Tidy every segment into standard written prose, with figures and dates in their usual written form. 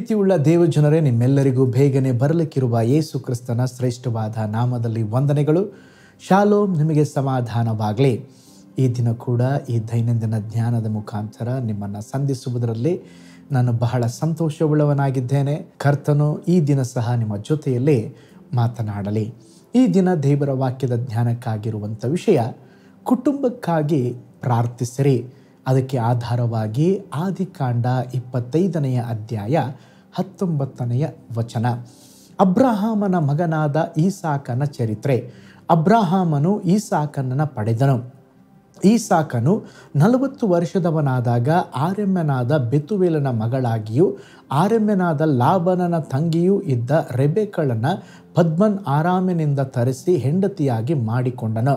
ಪ್ರೀತಿಯುಳ್ಳ ದೇವಜನರೇ, ನಿಮ್ಮೆಲ್ಲರಿಗೂ ಬೇಗನೆ ಬರಲಿಕ್ಕಿರುವ ಯೇಸು ಕ್ರಿಸ್ತನ ಶ್ರೇಷ್ಠವಾದ ನಾಮದಲ್ಲಿ ವಂದನೆಗಳು. ಶಾಲೋಮ್, ನಿಮಗೆ ಸಮಾಧಾನವಾಗಲಿ. ಈ ದಿನ ಕೂಡ ಈ ದೈನಂದಿನ ಜ್ಞಾನದ ಮುಖಾಂತರ ನಿಮ್ಮನ್ನು ಸಂಧಿಸುವುದರಲ್ಲಿ ನಾನು ಬಹಳ ಸಂತೋಷವುಳ್ಳವನಾಗಿದ್ದೇನೆ. ಕರ್ತನು ಈ ದಿನ ಸಹ ನಿಮ್ಮ ಜೊತೆಯಲ್ಲಿ ಮಾತನಾಡಲಿ. ಈ ದಿನ ದೇವರ ವಾಕ್ಯದ ಜ್ಞಾನಕ್ಕಾಗಿರುವಂಥ ವಿಷಯ ಕುಟುಂಬಕ್ಕಾಗಿ ಪ್ರಾರ್ಥಿಸಿರಿ. ಅದಕ್ಕೆ ಆಧಾರವಾಗಿ ಆದಿಕಾಂಡ 25ನೇ ಅಧ್ಯಾಯ 19ನೇ ವಚನ. ಅಬ್ರಹಾಮನ ಮಗನಾದ ಈಸಾಕನ ಚರಿತ್ರೆ. ಅಬ್ರಹಾಮನು ಈಸಾಕನನ್ನು ಪಡೆದನು. ಈಸಾಕನು 40 ವರ್ಷದವನಾದಾಗ ಆರೆಮ್ಯನಾದ ಬೆತುವೇಲನ ಮಗಳಾಗಿಯೂ ಆರೆಮ್ಯನಾದ ಲಾಬನನ ತಂಗಿಯೂ ಇದ್ದ ರೆಬೆಕ್ಕಳನ್ನು ಪದ್ಮನ್ ಆರಾಮಿನಿಂದ ತರಿಸಿ ಹೆಂಡತಿಯಾಗಿ ಮಾಡಿಕೊಂಡನು.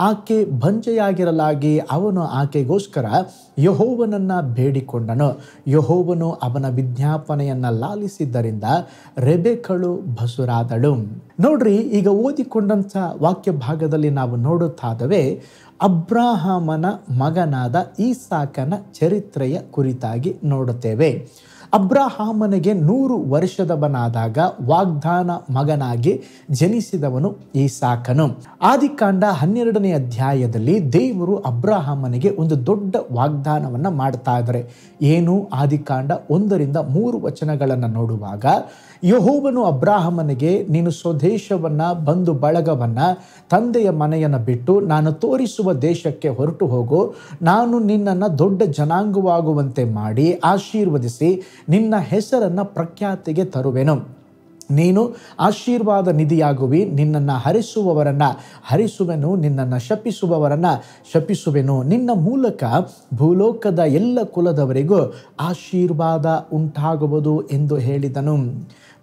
ಆಕೆ ಬಂಜೆಯಾಗಿರಲಾಗಿ ಅವನು ಆಕೆಗೋಸ್ಕರ ಯೆಹೋವನನ್ನು ಬೇಡಿಕೊಂಡನು. ಯೆಹೋವನು ಅವನ ವಿಜ್ಞಾಪನೆಯನ್ನು ಲಾಲಿಸಿದ್ದರಿಂದ ರೆಬೆಕ್ಕಳು ಬಸುರಾದಳು. ನೋಡ್ರಿ, ಈಗ ಓದಿಕೊಂಡಂಥ ವಾಕ್ಯ ಭಾಗದಲ್ಲಿ ನಾವು ನೋಡುತ್ತಾದವೇ ಅಬ್ರಹಾಮನ ಮಗನಾದ ಈಸಾಕನ ಚರಿತ್ರೆಯ ಕುರಿತಾಗಿ ನೋಡುತ್ತೇವೆ. ಅಬ್ರಹಾಮನಿಗೆ 100 ವರ್ಷದವನಾದಾಗ ವಾಗ್ದಾನ ಮಗನಾಗಿ ಜನಿಸಿದವನು ಈಸಾಕನು. ಆದಿಕಾಂಡ 12ನೇ ಅಧ್ಯಾಯದಲ್ಲಿ ದೇವರು ಅಬ್ರಹಾಮನಿಗೆ ಒಂದು ದೊಡ್ಡ ವಾಗ್ದಾನವನ್ನು ಮಾಡ್ತಾ ಇದ್ದಾರೆ. ಏನು? ಆದಿಕಾಂಡ 1ರಿಂದ 3 ವಚನಗಳನ್ನು ನೋಡುವಾಗ ಯೆಹೋವನು ಅಬ್ರಹಾಮನಿಗೆ, ನೀನು ಸ್ವದೇಶವನ್ನು, ಬಂಧು ಬಳಗವನ್ನು, ತಂದೆಯ ಮನೆಯನ್ನು ಬಿಟ್ಟು ನಾನು ತೋರಿಸುವ ದೇಶಕ್ಕೆ ಹೊರಟು ಹೋಗು. ನಾನು ನಿನ್ನನ್ನು ದೊಡ್ಡ ಜನಾಂಗವಾಗುವಂತೆ ಮಾಡಿ ಆಶೀರ್ವದಿಸಿ ನಿನ್ನ ಹೆಸರನ್ನು ಪ್ರಖ್ಯಾತಿಗೆ ತರುವೆನು. ನೀನು ಆಶೀರ್ವಾದ ನಿಧಿಯಾಗುವಿ. ನಿನ್ನನ್ನು ಹರಿಸುವವರನ್ನು ಹರಿಸುವೆನು, ನಿನ್ನನ್ನು ಶಪಿಸುವವರನ್ನು ಶಪಿಸುವೆನು. ನಿನ್ನ ಮೂಲಕ ಭೂಲೋಕದ ಎಲ್ಲ ಕುಲದವರಿಗೂ ಆಶೀರ್ವಾದ ಉಂಟಾಗುವುದು ಎಂದು ಹೇಳಿದನು.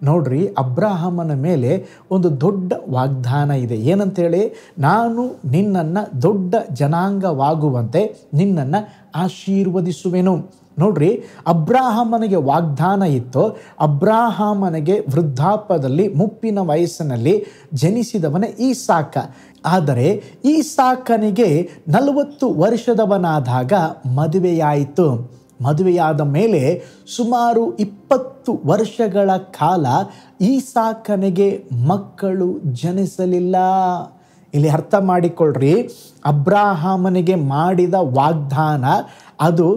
ನೋಡ್ರಿ, ಅಬ್ರಹಾಮನ ಮೇಲೆ ಒಂದು ದೊಡ್ಡ ವಾಗ್ದಾನ ಇದೆ. ಏನಂತೇಳಿ? ನಾನು ನಿನ್ನನ್ನು ದೊಡ್ಡ ಜನಾಂಗವಾಗುವಂತೆ ನಿನ್ನನ್ನು ಆಶೀರ್ವದಿಸುವೆನು. ನೋಡ್ರಿ, ಅಬ್ರಹಾಮನಿಗೆ ವಾಗ್ದಾನ ಇತ್ತು. ಅಬ್ರಹಾಮನಿಗೆ ವೃದ್ಧಾಪ್ಯದಲ್ಲಿ, ಮುಪ್ಪಿನ ವಯಸ್ಸಿನಲ್ಲಿ ಜನಿಸಿದವನೇ ಈಸಾಕ. ಆದರೆ ಈಸಾಕನಿಗೆ 40 ವರ್ಷದವನಾದಾಗ ಮದುವೆಯಾಯಿತು. ಮದುವೆಯಾದ ಮೇಲೆ ಸುಮಾರು 20 ವರ್ಷಗಳ ಕಾಲ ಈಸಾಕನಿಗೆ ಮಕ್ಕಳು ಜನಿಸಲಿಲ್ಲ. ಇಲ್ಲಿ ಅರ್ಥ ಮಾಡಿಕೊಳ್ಳ್ರಿ, ಅಬ್ರಹಾಮನಿಗೆ ಮಾಡಿದ ವಾಗ್ದಾನ ಅದು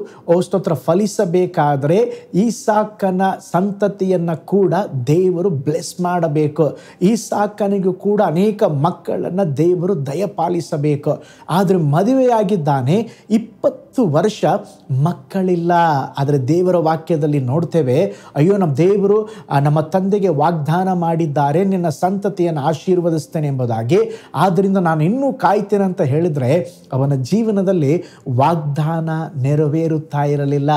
ಸ್ತೋತ್ರ ಫಲಿಸಬೇಕಾದರೆ ಈಸಾಕನ ಸಂತತಿಯನ್ನು ಕೂಡ ದೇವರು ಬ್ಲೆಸ್ ಮಾಡಬೇಕು. ಈಸಾಕನಿಗೂ ಕೂಡ ಅನೇಕ ಮಕ್ಕಳನ್ನು ದೇವರು ದಯಪಾಲಿಸಬೇಕು. ಆದರೆ ಮದುವೆಯಾಗಿದ್ದಾನೆ, 20 ವರ್ಷ ಮಕ್ಕಳಿಲ್ಲ. ಆದರೆ ದೇವರ ವಾಕ್ಯದಲ್ಲಿ ನೋಡ್ತೇವೆ, ಅಯ್ಯೋ, ನಮ್ಮ ದೇವರು ನಮ್ಮ ತಂದೆಗೆ ವಾಗ್ದಾನ ಮಾಡಿದ್ದಾರೆ, ನಿನ್ನ ಸಂತತಿಯನ್ನು ಆಶೀರ್ವದಿಸ್ತೇನೆ ಎಂಬುದಾಗಿ. ಆದ್ದರಿಂದ ನಾನು ಇನ್ನೂ ಕಾಯ್ತೇನೆ ಅಂತ ಹೇಳಿದರೆ ಅವನ ಜೀವನದಲ್ಲಿ ವಾಗ್ದಾನ ನೆರವೇರುತ್ತಾ ಇರಲಿಲ್ಲ.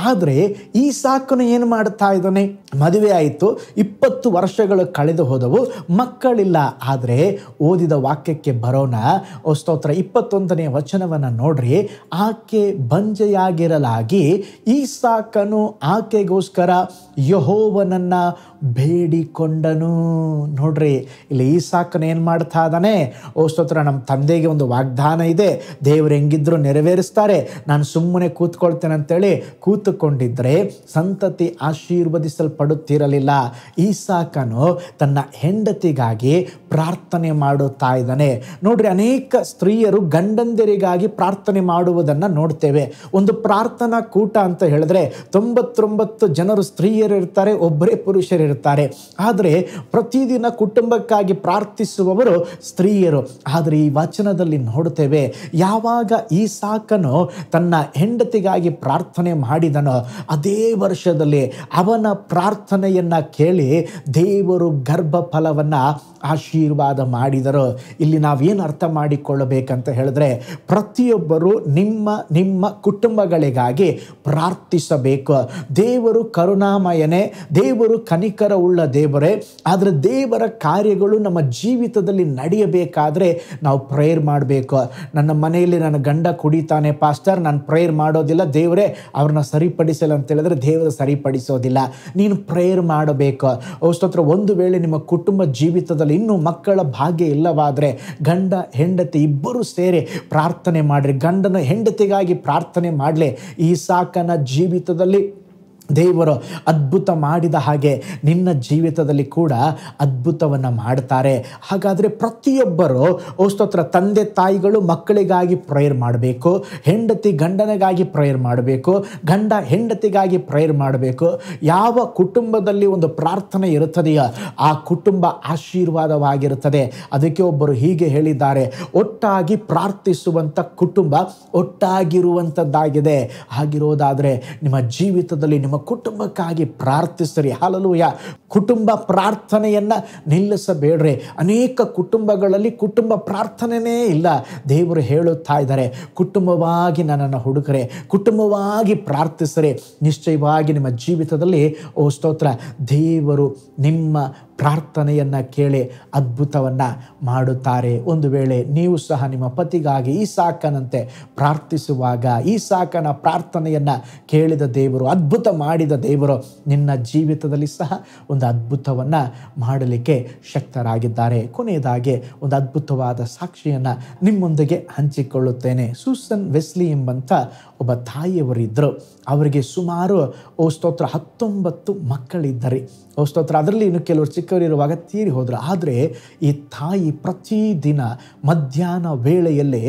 ಆದರೆ ಈಸಾಕನು ಏನು ಮಾಡ್ತಾ ಇದ್ದಾನೆ? ಮದುವೆ ಆಯಿತು, 20 ವರ್ಷಗಳು ಕಳೆದು ಹೋದವು, ಮಕ್ಕಳಿಲ್ಲ. ಆದರೆ ಓದಿದ ವಾಕ್ಯಕ್ಕೆ ಬರೋಣ. ಸ್ತೋತ್ರ 21ನೇ ವಚನವನ್ನು ನೋಡ್ರಿ. ಆಕೆ ಬಂಜೆಯಾಗಿರಲಾಗಿ ಈಸಾಕನು ಆಕೆಗೋಸ್ಕರ ಯೆಹೋವನನ್ನ ಬೇಡಿಕೊಂಡನು. ನೋಡ್ರಿ, ಇಲ್ಲಿ ಈಸಾಕನು ಏನು ಮಾಡ್ತಾ ಇದ್ದಾನೆ? ಸ್ತೋತ್ರ, ನಮ್ಮ ತಂದೆಗೆ ಒಂದು ವಾಗ್ದಾನ ಇದೆ, ದೇವರು ಹೆಂಗಿದ್ರು ನೆರವೇರಿಸ್ತಾರೆ, ನಾನು ಸುಮ್ಮನೆ ಕೂತ್ಕೊಳ್ತೇನೆ ಅಂತೇಳಿ ಕೂತುಕೊಂಡಿದ್ರೆ ಸಂತತಿ ಆಶೀರ್ವದಿಸಲ್ಪಡುತ್ತಿರಲಿಲ್ಲ. ಈಸಾಕನು ತನ್ನ ಹೆಂಡತಿಗಾಗಿ ಪ್ರಾರ್ಥನೆ ಮಾಡುತ್ತಾ ಇದ್ದಾನೆ. ನೋಡ್ರಿ, ಅನೇಕ ಸ್ತ್ರೀಯರು ಗಂಡಂದಿರಿಗಾಗಿ ಪ್ರಾರ್ಥನೆ ಮಾಡುವುದನ್ನು ನೋಡ್ತೇವೆ. ಒಂದು ಪ್ರಾರ್ಥನಾ ಕೂಟ ಅಂತ ಹೇಳಿದ್ರೆ 99 ಜನರು ಸ್ತ್ರೀಯರು ಇರ್ತಾರೆ, ಒಬ್ಬರೇ ಪುರುಷರಿರ್ತಾರೆ. ಆದರೆ ಪ್ರತಿದಿನ ಕುಟುಂಬಕ್ಕಾಗಿ ಪ್ರಾರ್ಥಿಸುವವರು ಸ್ತ್ರೀಯರು. ಆದರೆ ಈ ವಚನದಲ್ಲಿ ನೋಡುತ್ತೇವೆ, ಯಾವಾಗ ಈಸಾಕನು ತನ್ನ ಹೆಂಡತಿಗಾಗಿ ಪ್ರಾರ್ಥನೆ ಮಾಡಿದನೋ ಅದೇ ವರ್ಷದಲ್ಲಿ ಅವನ ಪ್ರಾರ್ಥನೆಯನ್ನು ಕೇಳಿ ದೇವರು ಗರ್ಭಫಲವನ್ನು ಆಶೀರ್ವಾದ ಮಾಡಿದರು. ಇಲ್ಲಿ ನಾವೇನು ಅರ್ಥ ಮಾಡಿಕೊಳ್ಳಬೇಕಂತ ಹೇಳಿದ್ರೆ, ಪ್ರತಿಯೊಬ್ಬರು ನಿಮ್ಮ ಕುಟುಂಬಗಳಿಗಾಗಿ ಪ್ರಾರ್ಥಿಸಬೇಕು. ದೇವರು ಕರುಣಾಮಯನೇ, ದೇವರು ಕನಿಕರ ಉಳ್ಳ ದೇವರೇ. ಆದರೆ ದೇವರ ಕಾರ್ಯಗಳು ನಮ್ಮ ಜೀವಿತದಲ್ಲಿ ನಡೆಯಬೇಕಾದ್ರೆ ನಾವು ಪ್ರೇಯರ್ ಮಾಡಬೇಕು. ನನ್ನ ಮನೆಯಲ್ಲಿ ನನ್ನ ಗಂಡ ಕುಡಿತಾನೆ ಪಾಸ್ಟರ್, ನಾನು ಪ್ರೇಯರ್ ಮಾಡೋದಿಲ್ಲ, ದೇವರೇ ಅವ್ರನ್ನ ಸರಿಪಡಿಸಲ್ಲ ಅಂತ ಹೇಳಿದ್ರೆ ದೇವರು ಸರಿಪಡಿಸೋದಿಲ್ಲ. ನೀನು ಪ್ರೇಯರ್ ಮಾಡಬೇಕು. ಸ್ತೋತ್ರ, ಒಂದು ವೇಳೆ ನಿಮ್ಮ ಕುಟುಂಬ ಜೀವಿತದಲ್ಲಿ ಇನ್ನೂ ಮಕ್ಕಳ ಭಾಗ್ಯ ಇಲ್ಲವಾದರೆ ಗಂಡ ಹೆಂಡತಿ ಇಬ್ಬರು ಸೇರಿ ಪ್ರಾರ್ಥನೆ ಮಾಡ್ರಿ. ಗಂಡನ ಹೆಂಡತಿಗಾಗಿ ಪ್ರಾರ್ಥನೆ ಮಾಡಲಿ. ಈಸಾಕನ ಜೀವಿತದಲ್ಲಿ ದೇವರು ಅದ್ಭುತ ಮಾಡಿದ ಹಾಗೆ ನಿನ್ನ ಜೀವಿತದಲ್ಲಿ ಕೂಡ ಅದ್ಭುತವನ್ನು ಮಾಡ್ತಾರೆ. ಹಾಗಾದರೆ ಪ್ರತಿಯೊಬ್ಬರು ಸ್ತೋತ್ರ, ತಂದೆ ತಾಯಿಗಳು ಮಕ್ಕಳಿಗಾಗಿ ಪ್ರೇಯರ್ ಮಾಡಬೇಕು, ಹೆಂಡತಿ ಗಂಡನಿಗಾಗಿ ಪ್ರೇಯರ್ ಮಾಡಬೇಕು, ಗಂಡ ಹೆಂಡತಿಗಾಗಿ ಪ್ರೇಯರ್ ಮಾಡಬೇಕು. ಯಾವ ಕುಟುಂಬದಲ್ಲಿ ಒಂದು ಪ್ರಾರ್ಥನೆ ಇರುತ್ತದೆಯೋ ಆ ಕುಟುಂಬ ಆಶೀರ್ವಾದವಾಗಿರುತ್ತದೆ. ಅದಕ್ಕೆ ಒಬ್ಬರು ಹೀಗೆ ಹೇಳಿದ್ದಾರೆ, ಒಟ್ಟಾಗಿ ಪ್ರಾರ್ಥಿಸುವಂಥ ಕುಟುಂಬ ಒಟ್ಟಾಗಿರುವಂಥದ್ದಾಗಿದೆ. ಹಾಗಿರೋದಾದರೆ ನಿಮ್ಮ ಜೀವಿತದಲ್ಲಿ ನಿಮ್ಮ ಕುಟುಂಬಕ್ಕಾಗಿ ಪ್ರಾರ್ಥಿಸಿರಿ. ಹಲ್ಲೆಲೂಯ. ಕುಟುಂಬ ಪ್ರಾರ್ಥನೆಯನ್ನು ನಿಲ್ಲಿಸಬೇಡ್ರಿ. ಅನೇಕ ಕುಟುಂಬಗಳಲ್ಲಿ ಕುಟುಂಬ ಪ್ರಾರ್ಥನೆಯೇ ಇಲ್ಲ. ದೇವರು ಹೇಳುತ್ತಾ ಇದ್ದಾರೆ, ಕುಟುಂಬವಾಗಿ ನನ್ನನ್ನು ಹುಡುಕರೆ, ಕುಟುಂಬವಾಗಿ ಪ್ರಾರ್ಥಿಸರೆ, ನಿಶ್ಚಯವಾಗಿ ನಿಮ್ಮ ಜೀವಿತದಲ್ಲಿ ಸ್ತೋತ್ರ, ದೇವರು ನಿಮ್ಮ ಪ್ರಾರ್ಥನೆಯನ್ನು ಕೇಳಿ ಅದ್ಭುತವನ್ನು ಮಾಡುತ್ತಾರೆ. ಒಂದು ವೇಳೆ ನೀವು ಸಹ ನಿಮ್ಮ ಪತಿಗಾಗಿ ಈಸಾಕನಂತೆ ಪ್ರಾರ್ಥಿಸುವಾಗ, ಈಸಾಕನ ಪ್ರಾರ್ಥನೆಯನ್ನು ಕೇಳಿದ ದೇವರು, ಅದ್ಭುತ ಮಾಡಿದ ದೇವರು ನಿನ್ನ ಜೀವಿತದಲ್ಲಿ ಸಹ ಒಂದು ಅದ್ಭುತವನ್ನು ಮಾಡಲಿಕ್ಕೆ ಶಕ್ತರಾಗಿದ್ದಾರೆ. ಕೊನೆಯದಾಗಿ ಒಂದು ಅದ್ಭುತವಾದ ಸಾಕ್ಷಿಯನ್ನು ನಿಮ್ಮೊಂದಿಗೆ ಹಂಚಿಕೊಳ್ಳುತ್ತೇನೆ. ಸೂಸನ್ ವೆಸ್ಲಿ ಎಂಬಂಥ ಒಬ್ಬ ತಾಯಿಯವರಿದ್ದರು. ಅವರಿಗೆ ಸುಮಾರು ಸ್ತೋತ್ರ 19 ಮಕ್ಕಳಿದ್ದರು. ಸ್ತೋತ್ರ, ಅದರಲ್ಲಿ ಇನ್ನು ಕೆಲವರು ಚಿಕ್ಕವರಿರುವಾಗ ತೀರಿ ಹೋದರು. ಆದರೆ ಈ ತಾಯಿ ಪ್ರತಿದಿನ ಮಧ್ಯಾಹ್ನ ವೇಳೆಯಲ್ಲೇ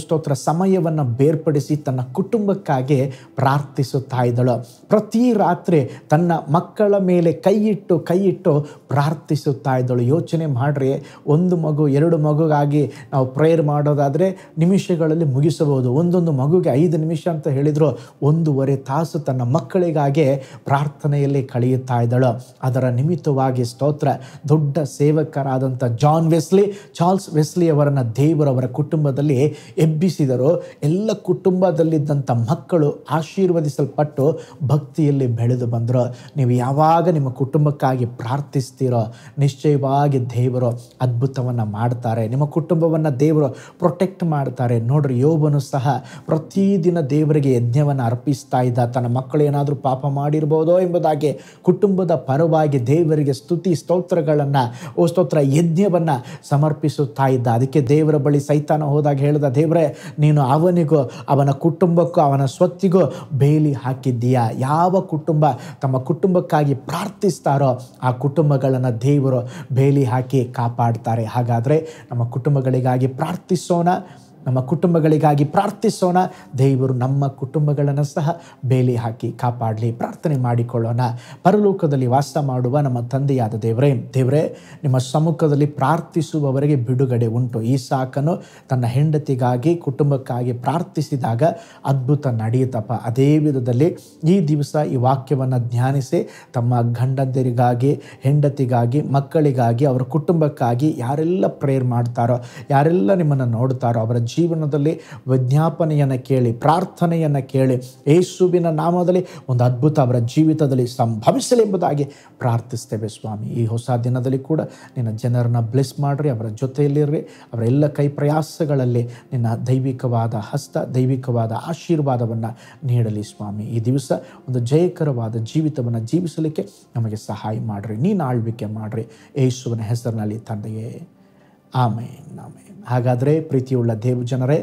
ಸ್ತೋತ್ರ ಸಮಯವನ್ನು ಬೇರ್ಪಡಿಸಿ ತನ್ನ ಕುಟುಂಬಕ್ಕಾಗಿ ಪ್ರಾರ್ಥಿಸುತ್ತಾ ಇದ್ದಳು. ಪ್ರತಿ ರಾತ್ರಿ ತನ್ನ ಮಕ್ಕಳ ಮೇಲೆ ಕೈ ಇಟ್ಟು ಪ್ರಾರ್ಥಿಸುತ್ತಾ ಇದ್ದಳು. ಯೋಚನೆ ಮಾಡ್ರಿ, 1 ಮಗು 2 ಮಗುಗಾಗಿ ನಾವು ಪ್ರೇಯರ್ ಮಾಡೋದಾದರೆ ನಿಮಿಷಗಳಲ್ಲಿ ಮುಗಿಸಬಹುದು. ಒಂದೊಂದು ಮಗುಗೆ 5 ನಿಮಿಷ ಅಂತ ಹೇಳಿದ್ರು 1.5 ತಾಸು ತನ್ನ ಮಕ್ಕಳಿಗಾಗಿ ಪ್ರಾರ್ಥನೆಯಲ್ಲಿ ಕಳೆಯುತ್ತಾ ಇದ್ದಳು. ಅದರ ನಿಮಿತ್ತವಾಗಿ ಸ್ತೋತ್ರ, ದೊಡ್ಡ ಸೇವಕರಾದಂಥ ಚಾರ್ಲ್ಸ್ ವೆಸ್ಲಿ ಅವರನ್ನು ದೇವರವರ ಕುಟುಂಬದಲ್ಲಿ ಎಬ್ಬಿಸಿದರು. ಎಲ್ಲ ಕುಟುಂಬದಲ್ಲಿದ್ದಂಥ ಮಕ್ಕಳು ಆಶೀರ್ವದಿಸಲ್ಪಟ್ಟು ಭಕ್ತಿಯಲ್ಲಿ ಬೆಳೆದು ಬಂದರು. ನೀವು ಯಾವಾಗ ನಿಮ್ಮ ಕುಟುಂಬಕ್ಕಾಗಿ ಪ್ರಾರ್ಥಿಸ್ತೀರೋ ನಿಶ್ಚಯವಾಗಿ ದೇವರು ಅದ್ಭುತವನ್ನು ಮಾಡ್ತಾರೆ. ನಿಮ್ಮ ಕುಟುಂಬವನ್ನು ದೇವರು ಪ್ರೊಟೆಕ್ಟ್ ಮಾಡ್ತಾರೆ. ನೋಡ್ರಿ, ಯೋಬನು ಸಹ ಪ್ರತಿದಿನ ದೇವರಿಗೆ ಯಜ್ಞವನ್ನು ಅರ್ಪಿಸ್ತಾ ಇದ್ದ. ತನ್ನ ಮಕ್ಕಳು ಏನಾದರೂ ಪಾಪ ಮಾಡಿರ್ಬೋದೋ ಎಂಬುದಾಗಿ ಕುಟುಂಬದ ಪರವಾಗಿ ದೇವರಿಗೆ ಸ್ತುತಿ ಸ್ತೋತ್ರಗಳನ್ನು ಸ್ತೋತ್ರ ಯಜ್ಞವನ್ನು ಸಮರ್ಪಿಸುತ್ತಾ ಇದ್ದ. ಅದಕ್ಕೆ ದೇವರ ಬಳಿ ಸೈತಾನ ಹೋದಾಗ ಹೇಳಿದ, ದೇವರೇ, ನೀನು ಅವನಿಗೂ ಅವನ ಕುಟುಂಬಕ್ಕೂ ಅವನ ಸ್ವತ್ತಿಗೂ ಬೇಲಿ ಹಾಕಿದ್ದೀಯಾ. ಯಾವ ಕುಟುಂಬ ತಮ್ಮ ಕುಟುಂಬಕ್ಕಾಗಿ ಪ್ರಾರ್ಥಿಸ್ತಾರೋ ಆ ಕುಟುಂಬಗಳನ್ನು ದೇವರು ಬೇಲಿ ಹಾಕಿ ಕಾಪಾಡ್ತಾರೆ. ಹಾಗಾದರೆ ನಮ್ಮ ಕುಟುಂಬಗಳಿಗಾಗಿ ಪ್ರಾರ್ಥಿಸೋಣ. ದೇವರು ನಮ್ಮ ಕುಟುಂಬಗಳನ್ನು ಸಹ ಬೇಲಿ ಹಾಕಿ ಕಾಪಾಡಲಿ. ಪ್ರಾರ್ಥನೆ ಮಾಡಿಕೊಳ್ಳೋಣ. ಪರಲೋಕದಲ್ಲಿ ವಾಸ ಮಾಡುವ ನಮ್ಮ ತಂದೆಯಾದ ದೇವರೇ, ನಿಮ್ಮ ಸಮ್ಮುಖದಲ್ಲಿ ಪ್ರಾರ್ಥಿಸುವವರಿಗೆ ಬಿಡುಗಡೆ ಉಂಟು. ಈಸಾಕನು ತನ್ನ ಹೆಂಡತಿಗಾಗಿ ಕುಟುಂಬಕ್ಕಾಗಿ ಪ್ರಾರ್ಥಿಸಿದಾಗ ಅದ್ಭುತ ನಡೆಯುತ್ತಪ್ಪ. ಅದೇ ವಿಧದಲ್ಲಿ ಈ ದಿವಸ ಈ ವಾಕ್ಯವನ್ನು ಧ್ಯಾನಿಸಿ ತಮ್ಮ ಗಂಡಂದಿರಿಗಾಗಿ, ಹೆಂಡತಿಗಾಗಿ, ಮಕ್ಕಳಿಗಾಗಿ, ಅವರ ಕುಟುಂಬಕ್ಕಾಗಿ ಯಾರೆಲ್ಲ ಪ್ರೇಯರ್ ಮಾಡ್ತಾರೋ, ಯಾರೆಲ್ಲ ನಿಮ್ಮನ್ನು ನೋಡ್ತಾರೋ ಅವರ ಜೀವನದಲ್ಲಿ ವಿಜ್ಞಾಪನೆಯನ್ನು ಕೇಳಿ, ಪ್ರಾರ್ಥನೆಯನ್ನು ಕೇಳಿ, ಯೇಸುವಿನ ನಾಮದಲ್ಲಿ ಒಂದು ಅದ್ಭುತ ಅವರ ಜೀವಿತದಲ್ಲಿ ಸಂಭವಿಸಲಿ ಎಂಬುದಾಗಿ ಪ್ರಾರ್ಥಿಸ್ತೇವೆ ಸ್ವಾಮಿ. ಈ ಹೊಸ ದಿನದಲ್ಲಿ ಕೂಡ ನಿನ್ನ ಜನರನ್ನ ಬ್ಲೆಸ್ ಮಾಡ್ರಿ, ಅವರ ಜೊತೆಯಲ್ಲಿರ್ರಿ. ಅವರ ಎಲ್ಲ ಕೈ ಪ್ರಯಾಸಗಳಲ್ಲಿ ನಿನ್ನ ದೈವಿಕವಾದ ಹಸ್ತ, ದೈವಿಕವಾದ ಆಶೀರ್ವಾದವನ್ನು ನೀಡಲಿ ಸ್ವಾಮಿ. ಈ ದಿವಸ ಒಂದು ಜಯಕರವಾದ ಜೀವಿತವನ್ನು ಜೀವಿಸಲಿಕ್ಕೆ ನಮಗೆ ಸಹಾಯ ಮಾಡಿರಿ. ನೀನು ಆಳ್ವಿಕೆ ಮಾಡಿರಿ, ಯೇಸುವಿನ ಹೆಸರಿನಲ್ಲಿ ತಂದೆಯೇ, ಆಮೇನ್ ಆಮೇನ್. ಹಾಗಾದರೆ ಪ್ರೀತಿಯುಳ್ಳ ಜನರೇ,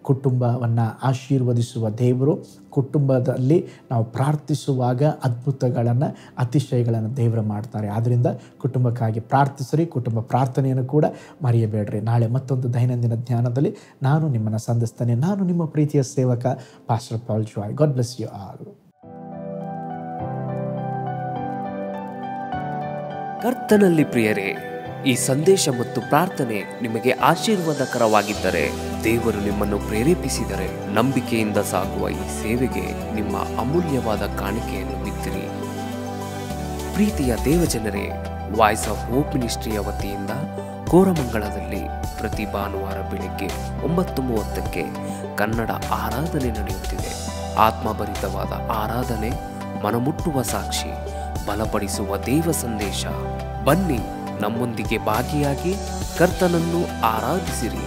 ಕುಟುಂಬವನ್ನು ಆಶೀರ್ವದಿಸುವ ದೇವರು, ಕುಟುಂಬದಲ್ಲಿ ನಾವು ಪ್ರಾರ್ಥಿಸುವಾಗ ಅದ್ಭುತಗಳನ್ನು, ಅತಿಶಯಗಳನ್ನು ದೇವರು ಮಾಡ್ತಾರೆ. ಆದ್ದರಿಂದ ಕುಟುಂಬಕ್ಕಾಗಿ ಪ್ರಾರ್ಥಿಸಿರಿ. ಕುಟುಂಬ ಪ್ರಾರ್ಥನೆಯನ್ನು ಕೂಡ ಮರೆಯಬೇಡ್ರಿ. ನಾಳೆ ಮತ್ತೊಂದು ದೈನಂದಿನ ಧ್ಯಾನದಲ್ಲಿ ನಾನು ನಿಮ್ಮನ್ನು ಸಂಧಿಸ್ತೇನೆ. ನಾನು ನಿಮ್ಮ ಪ್ರೀತಿಯ ಸೇವಕ pastor Paul Joy. God bless you all. ಕರ್ತನಲ್ಲಿ ಪ್ರಿಯರೇ, ಈ ಸಂದೇಶ ಮತ್ತು ಪ್ರಾರ್ಥನೆ ನಿಮಗೆ ಆಶೀರ್ವಾದಕರವಾಗಿದ್ದರೆ, ದೇವರು ನಿಮ್ಮನ್ನು ಪ್ರೇರೇಪಿಸಿದರೆ, ನಂಬಿಕೆಯಿಂದ ಸಾಗುವ ಈ ಸೇವೆಗೆ ನಿಮ್ಮ ಅಮೂಲ್ಯವಾದ ಕಾಣಿಕೆಯನ್ನು ಬಿತ್ತಿರಿ. ಪ್ರೀತಿಯ ದೇವಜನರೇ, ವಾಯ್ಸ್ ಆಫ್ ಹೋಪ್ ಮಿನಿಸ್ಟ್ರಿಯ ವತಿಯಿಂದ ಕೋರಮಂಗಲದಲ್ಲಿ ಪ್ರತಿ ಭಾನುವಾರ ಬೆಳಿಗ್ಗೆ 9:30ಕ್ಕೆ ಕನ್ನಡ ಆರಾಧನೆ ನಡೆಯುತ್ತಿದೆ. ಆತ್ಮಭರಿತವಾದ ಆರಾಧನೆ, ಮನಮುಟ್ಟುವ ಸಾಕ್ಷಿ, ಬಲಪಡಿಸುವ ದೇವ ಸಂದೇಶ. ಬನ್ನಿ, ನಮ್ಮೊಂದಿಗೆ ಭಾಗಿಯಾಗಿ ಕರ್ತನನ್ನು ಆರಾಧಿಸಿರಿ.